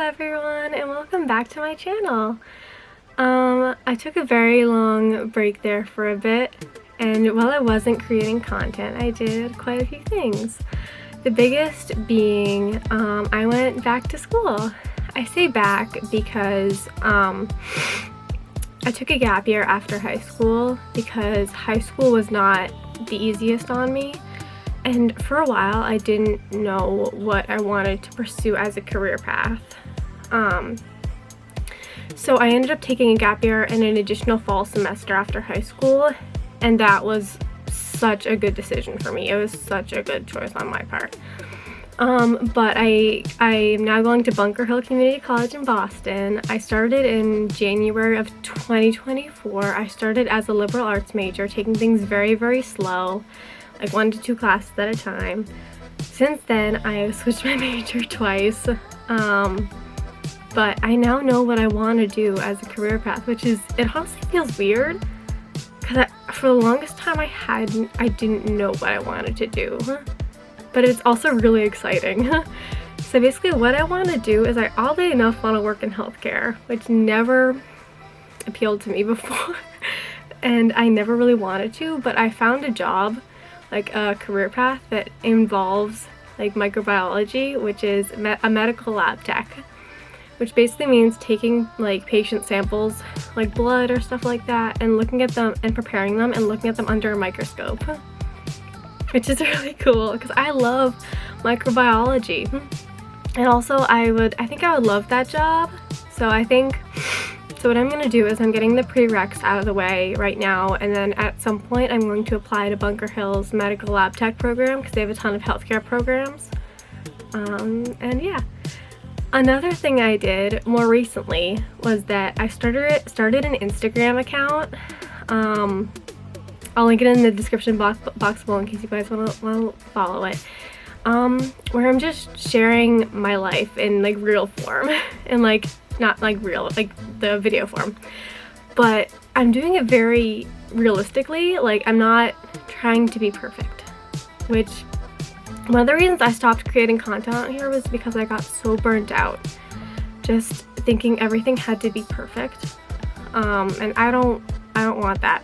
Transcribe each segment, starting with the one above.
everyone, and welcome back to my channel. I took a very long break there for a bit, and while I wasn't creating content, I did quite a few things. The biggest being, I went back to school. I say back because I took a gap year after high school because high school was not the easiest on me. And for a while, I didn't know what I wanted to pursue as a career path. So I ended up taking a gap year and an additional fall semester after high school, and that was such a good decision for me. It was such a good choice on my part. But I am now going to Bunker Hill Community College in Boston. I started in January of 2024. I started as a liberal arts major, taking things very, very slow, like 1 to 2 classes at a time. Since then, I have switched my major twice, but I now know what I want to do as a career path, which is, it honestly feels weird, because for the longest time I didn't know what I wanted to do, but it's also really exciting. So basically what I want to do is I oddly enough want to work in healthcare, which never appealed to me before, and I never really wanted to, but I found a job, like a career path that involves like microbiology, which is a medical lab tech, which basically means taking like patient samples like blood or stuff like that and looking at them and preparing them and looking at them under a microscope, which is really cool because I love microbiology. And also I think I would love that job. So what I'm going to do is I'm getting the prereqs out of the way right now, and then at some point I'm going to apply to Bunker Hill's medical lab tech program because they have a ton of healthcare programs. And yeah. Another thing I did more recently was that I started an Instagram account. I'll link it in the description box below in case you guys want to follow it. Where I'm just sharing my life in like real form and like not like real, like the video form, but I'm doing it very realistically. Like I'm not trying to be perfect, which one of the reasons I stopped creating content on here was because I got so burnt out just thinking everything had to be perfect, and I don't want that.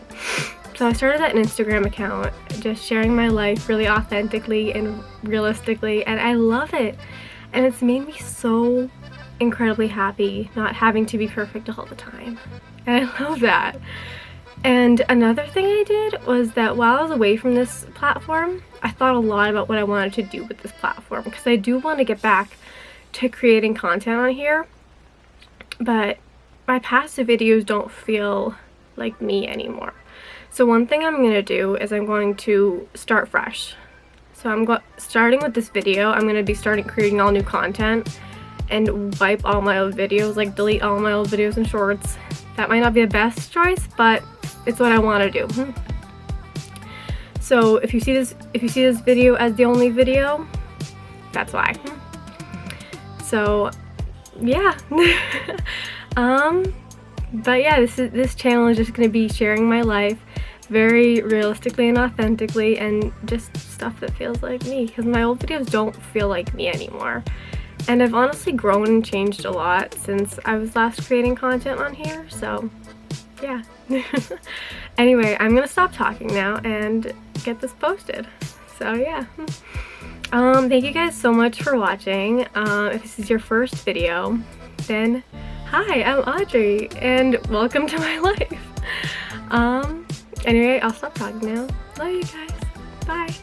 So I started an Instagram account just sharing my life really authentically and realistically, and I love it, and it's made me so incredibly happy not having to be perfect all the time, and I love that. And another thing I did was that while I was away from this platform, I thought a lot about what I wanted to do with this platform, because I do want to get back to creating content on here, but my past videos don't feel like me anymore. So one thing I'm going to do is I'm going to start fresh. So I'm starting with this video, I'm going to be creating all new content and wipe all my old videos, like delete all my old videos and shorts. That might not be the best choice, but it's what I want to do. So if you see this video as the only video, that's why. So yeah. But yeah, this channel is just going to be sharing my life very realistically and authentically, and just stuff that feels like me, because my old videos don't feel like me anymore. And I've honestly grown and changed a lot since I was last creating content on here, so yeah. Anyway, I'm gonna stop talking now and get this posted. So yeah. Thank you guys so much for watching. If this is your first video, then hi, I'm Audrey, and welcome to my life. Anyway, I'll stop talking now. Love you guys. Bye.